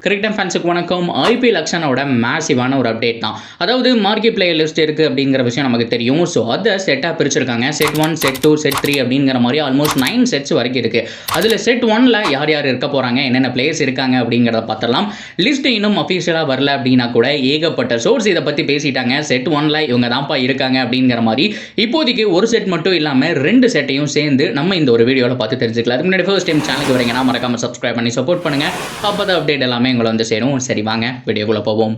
Cricket ஃபேன்ஸுக்கு வணக்கம். IPL அக்ஷனோட மேசிவான ஒரு அப்டேட் தான். அதாவது மார்க்கெட் பிளேயர் லிஸ்ட் இருக்குது அப்படிங்கிற விஷயம் நமக்கு தெரியும். ஸோ அதை செட்டாக பிரிச்சிருக்காங்க. செட் 1, செட் 2, செட் 3 அப்படிங்கிற மாதிரி ஆல்மோஸ்ட் 9 செட்ஸ் வரைக்கும் இருக்குது. அதில் செட் 1ல யார் யார் இருக்க போகிறாங்க, என்னென்ன பிளேயர்ஸ் இருக்காங்க அப்படிங்கிறத பார்த்துடலாம். லிஸ்ட் இன்னும் அஃபீஷியலாக வரல அப்படின்னா கூட ஏகப்பட்ட சோர்ஸ் இதை பற்றி பேசிட்டாங்க. செட் 1ல இவங்க தான்ப்பா இருக்காங்க அப்படிங்கிற மாதிரி. இப்போதைக்கு ஒரு செட் மட்டும் இல்லாமல் 2 செட்டையும் சேர்ந்து நம்ம இந்த ஒரு வீடியோவில் பார்த்து தெரிஞ்சுக்கலாம். அதுக்கு முன்னாடி ஃபர்ஸ்ட் டைம் சேனலுக்கு வரீங்கன்னா மறக்காம சப்ஸ்கிரைப் பண்ணி சப்போர்ட் பண்ணுங்கள். அப்போ தான் அப்டேட் எல்லாமே உங்களை வந்து சேரும். சரி வாங்க வீடியோக்குள்ளே போவோம்.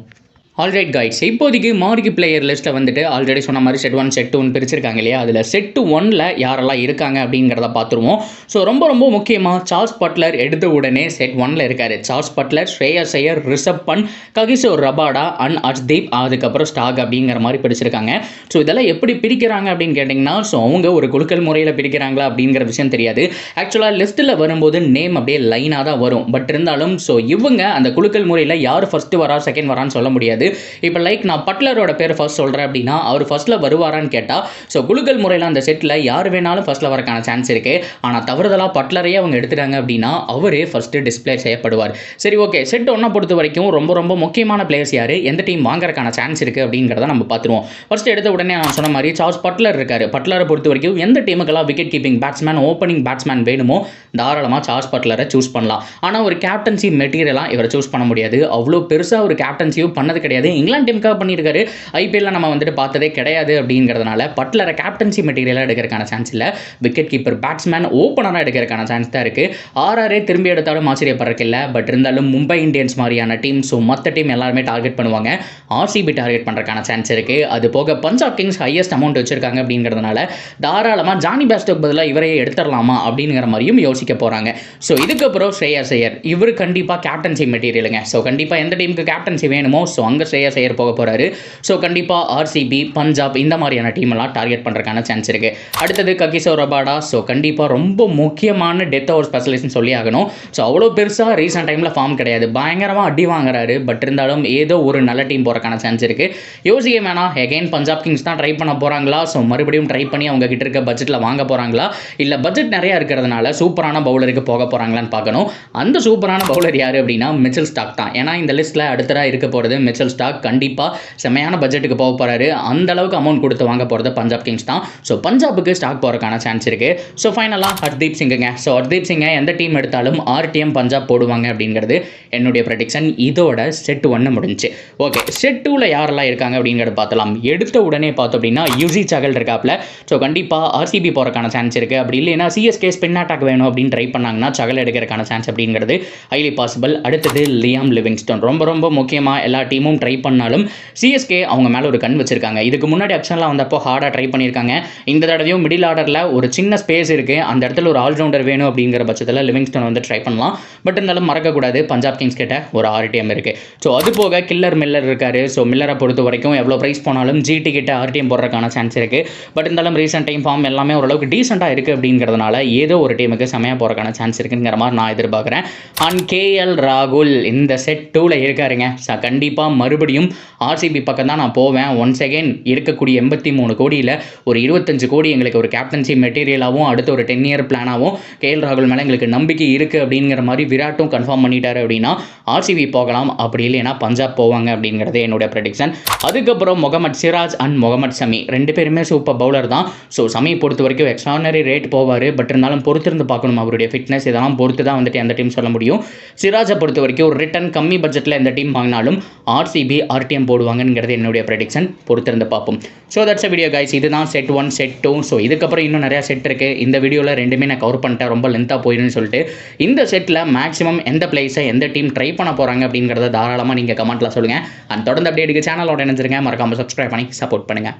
ஆல்ரைட் கைட்ஸ், இப்போதைக்கு மார்க்கி பிளேயர் லிஸ்ட்டில் வந்துட்டு ஆல்ரெடி சொன்ன மாதிரி செட் 1, செட் 2 பிரிச்சிருக்காங்க இல்லையா. அதில் செட் 1ல யாரெல்லாம் இருக்காங்க அப்படிங்கிறத பார்த்துருவோம். ஸோ ரொம்ப முக்கியமாக சார்ல்ஸ் பட்லர் எடுத்த உடனே செட் 1ல இருக்கார். Charles Buttler, Shreyas Iyer, Rishabh Pant, Kagiso Rabada and Arshdeep, அதுக்கப்புறம் ஸ்டாக் அப்படிங்கிற மாதிரி பிரிச்சிருக்காங்க. ஸோ இதெல்லாம் எப்படி பிரிக்கிறாங்க அப்படின்னு கேட்டிங்கன்னா, ஸோ அவங்க ஒரு குலுக்கல் முறையில் பிரிக்கிறாங்களா அப்படிங்கிற விஷயம் தெரியாது. ஆக்சுவலாக லிஸ்ட்டில் வரும்போது நேம் அப்படியே லைனாக தான் வரும். பட் இருந்தாலும் ஸோ இவங்க அந்த குலுக்கல் முறையில் யார் ஃபர்ஸ்ட் வரா செகண்ட் வரான்னு சொல்ல முடியாது. இப்போ லைக் நான் பட்லரோட பேர் ஃபர்ஸ்ட் சொல்கிறேன் அப்படின்னா அவர் ஃபர்ஸ்ட்டில் வருவாரான்னு கேட்டால் ஸோ குலுக்கல் முறையில் அந்த செட்டில் யார் வேணாலும் ஃபர்ஸ்ட்டில் வரக்கான சான்ஸ் இருக்குது. ஆனால் தவறுதலாக பட்லரையே அவங்க எடுத்துட்டாங்க அப்படின்னா அவரே ஃபர்ஸ்ட்டு டிஸ்பிளே செய்யப்படுவார். சரி ஓகே, செட் 1 பொறுத்த வரைக்கும் ரொம்ப முக்கியமான பிளேயர்ஸ் யார், எந்த டீம் வாங்குறதுக்கான சான்ஸ் இருக்குது அப்படிங்கிறத நம்ம பார்த்துருவோம். ஃபர்ஸ்ட் எடுத்த உடனே நான் சொன்ன மாதிரி சார்ல்ஸ் பட்லர் இருக்கார். பட்லரை பொறுத்த வரைக்கும் எந்த டீமுக்கெல்லாம் wicket keeping batsman, opening batsman வேணுமோ தாராளமாக சார்ல்ஸ் பட்லரை சூஸ் பண்ணலாம். ஆனால் ஒரு கேப்டன்சி மெட்டீரியலாக இவரை சூஸ் பண்ண முடியாது. அவ்வளோ பெருசாக ஒரு கேப்டன்சியும் பண்ணது கிடையாது. இங்கிலாந்து டீமுக்காக பண்ணியிருக்காரு. ஐபிஎல்ல நம்ம வந்துட்டு பார்த்ததே கிடையாது அப்படிங்கிறதுனால பட்லரை கேப்டன்சி மெட்டீரியலாக எடுக்கிறதுக்கான சான்ஸ் இல்லை. விக்கெட் கீப்பர், பேட்ஸ்மேன், ஓப்பனராக எடுக்கிறதுக்கான சான்ஸ் தான் இருக்குது. ஆர்ஆரே திரும்பி எடுத்தாலும் ஆச்சரியப்படுறதுக்கு இல்லை. பட் இருந்தாலும் மும்பை இந்தியன்ஸ் மாதிரியான டீம், ஸோ மற்ற டீம் எல்லாருமே டார்கெட் பண்ணுவாங்க. ஆர்சிபி டார்கெட் பண்ணுறதுக்கான சான்ஸ் இருக்குது. அது போக பஞ்சாப் கிங்ஸ் ஹையஸ்ட் அமௌண்ட் வச்சிருக்காங்க அப்படிங்கிறதுனால தாராளமாக ஜானி பேஸ்டோக்கு பதிலாக இவரையே எடுத்துடலாமா அப்படிங்கிற மாதிரியும் யோசிக்க போகிறாங்க. ஸோ இதுக்கப்புறம் ஸ்ரேயஸ் ஐயர், இவர் கண்டிப்பாக கேப்டன்சி மெட்டீரியலுங்க. ஸோ கண்டிப்பாக எந்த டீமுக்கு கேப்டன்சி வேணுமோ ஸோ அங்கே ஸ்ரேயஸ் ஐயர் போக போகிறாரு. ஸோ கண்டிப்பாக ஆர்சிபி, பஞ்சாப் இந்த மாதிரியான டீம் எல்லாம் டார்கெட் பண்ணுறதுக்கான சான்ஸ் இருக்குது. அடுத்தது ககிசோர் ரபாடா. ஸோ கண்டிப்பாக ரொம்ப முக்கியமான டெத் ஓவர் ஸ்பெஷலிஸ்ட்னு சொல்லி ஆகணும். ஸோ அவ்வளோ பெருசாக ரீசெண்ட் டைமில் ஃபார்ம் கிடையாது, பயங்கரமாக அடி வாங்குறாரு. பட் இருந்தாலும் ஏதோ ஒரு நல்ல டீம் போகிறக்கான சான்ஸ் இருக்குது. யோசிக்க வேணாம், எகைன் பஞ்சாப் கிங்ஸ் தான் ட்ரை பண்ண போகிறாங்களா, ஸோ மறுபடியும் ட்ரை பண்ணி அவங்க கிட்ட இருக்க பட்ஜெட்டில் வாங்க போகிறாங்களா, இல்லை பட்ஜெட் நிறையா இருக்கிறதுனால சூப்பரான பவுலருக்கு போக போகிறாங்களான்னு பார்க்கணும். அந்த சூப்பரான பவுலர் யார் அப்படின்னா மிச்சல் ஸ்டாக் தான். ஏன்னா இந்த லிஸ்ட்டில் அடுத்ததாக இருக்க போகிறது மிச்சல் ஸ்டாக். கண்டிப்பாக செமையான பட்ஜெட்டுக்கு போக போகிறாரு. அந்த அளவுக்கு அமௌண்ட் கொடுத்து வாங்க போகிறது பஞ்சாப் கிங்ஸ் தான். ஸோ பஞ்சாபுக்கு ஸ்டாக் போகிறதுக்கான சான்ஸ் இருக்குது. ஸோ ஃபைனலாக ஹர்தீப் சிங்குங்க. ஸோ ஹர்தீப் சிங்கை எந்த டீம் எடுத்தாலும் ஆர்டிஎம் பஞ்சாப் போடுவாங்க அப்படிங்கிறது என்னுடைய ப்ரெடிக்ஷன். இதோட செட் 1 முடிஞ்சு. ஓகே, செட் 2ல யாரெல்லாம் இருக்காங்க அப்படிங்கிறத பார்த்தலாம். எடுத்த உடனே பார்த்தோம் அப்படின்னா யூசி சகல் இருக்காப்ல. ஸோ கண்டிப்பாக ஆர்சிபி போகிறக்கான சான்ஸ் இருக்குது. அப்படி இல்லைன்னா சிஎஸ்கே ஸ்பின் அட்டாக் வேணும் அப்படின்னு ட்ரை பண்ணாங்கன்னா சகல் எடுக்கிறதுக்கான சான்ஸ் அப்படிங்கிறது ஹைலி பாசிபிள். அடுத்தது லியாம் லிவிங்ஸ்டன். ரொம்ப முக்கியமாக எல்லா டீமும் ட்ரை பண்ணாலும் சிஎஸ்கே அவங்க மேலே ஒரு கண் வச்சிருக்காங்க. இதுக்கு முன்னாடி ஆக்ஷன்லாம் வந்தப்போ ஹார்டாக ட்ரை பண்ணியிருக்காங்க. இந்த தடவையும் மிடில் ஆர்டரில் ஒரு சின்ன ஸ்பேஸ் இருக்குது, அந்த இடத்துல ஒரு ஆல்ரவுண்டர் வேணும் அப்படிங்கிற பட்சத்தில் லிவிங்ஸ்டன் வந்து ட்ரை பண்ணலாம். பட் இருந்தாலும் மறக்கக்கூடாது பஞ்சாப் கிங்ஸ் கிட்ட ஒரு ஆர்டிஎம் இருக்குது. ஸோ அது போக கில்லர் மில்லர் இருக்காரு. ஸோ மில்லரை பொறுத்த வரைக்கும் எவ்வளோ ப்ரைஸ் போனாலும் ஜிடி கிட்ட ஆர்டிஎம் போடுறதுக்கான சான்ஸ் இருக்குது. பட் இருந்தாலும் ரீசெண்ட் டைம் ஃபார்ம் எல்லாமே ஓரளவுக்கு டீசெண்டாக இருக்குது அப்படிங்கிறதுனால ஏதோ ஒரு டீமுக்கு செமையாக போகிறதுக்கான சான்ஸ் இருக்குங்கிற மாதிரி நான் எதிர்பார்க்குறேன். அண்ட் கேஎல் ராகுல் இந்த செட் 2ல இருக்காருங்க. கண்டிப்பாக மறுபடியும் ஆர்சிபி பக்கம் தான் நான் போவேன். ஒன்ஸ் அகெயின் இருக்கக்கூடிய 83 கோடியில் ஒரு 25 கோடி எங்களுக்கு ஒரு கேப்டன்சி மெட்டீரியலாகவும் அடுத்த ஒரு 10 இயர் பிளானாகவும் கேஎல் ராகுல் மேலே எங்களுக்கு நம்பிக்கை இருக்குது அப்படிங்கிற மாதிரி விராட்டும் கன்ஃபார்ம் பண்ணிட்டாரு அப்படின்னா ஆர்சிபி போகலாம். அப்படி இல்லைன்னா பஞ்சாப் போவாங்க அப்படிங்கிறது என்னுடைய ப்ரெடிக்ஷன். அதுக்கப்புறம் முகமது சிராஜ் அண்ட் முகமது ஷமி 2 பேருமே சூப்பர் பவுலர் தான். ஸோ ஷமி பொறுத்த வரைக்கும் எக்ஸ்ட்ரானரி ரேட் போவார். பட் இருந்தாலும் பொறுத்திருந்து பார்க்கணும் அவருடைய ஃபிட்னஸ், இதெல்லாம் பொறுத்து தான் வந்துட்டு எந்த டீம் சொல்ல முடியும். சிராஜை பொறுத்த வரைக்கும் ஒரு ரிட்டர்ன் கம்மி பட்ஜெட்டில் எந்த டீம் வாங்கினாலும் ஆர்சிபி ஆர்டிஎம் போடுவாங்கங்கிறது என்னுடைய ப்ரெடிக்ஷன். பொறுத்திருந்து பார்ப்போம். So that's a video guys. இதுதான் செட் 1, செட் 2. ஸோ இதுக்கப்புறம் இன்னும் நிறையா செட் இருக்குது. இந்த வீடியோவில் 2மே நான் கவர் பண்ணிட்டேன், ரொம்ப லென்த்தாக போயிடுன்னு சொல்லிட்டு. இந்த செட்டில் மேக்ஸிமம் எந்த பிளேஸை எந்த டீம் ட்ரை பண்ண போகிறாங்க அப்படிங்கிறத தாராளமாக நீங்கள் கமெண்ட்டில் சொல்லுங்கள். அண்ட் தொடர்ந்து அப்டேட்டுக்கு சேனலோட இணைஞ்சிருங்க. மறக்காமல் சப்ஸ்கிரைப் பண்ணி சப்போர்ட் பண்ணுங்கள்.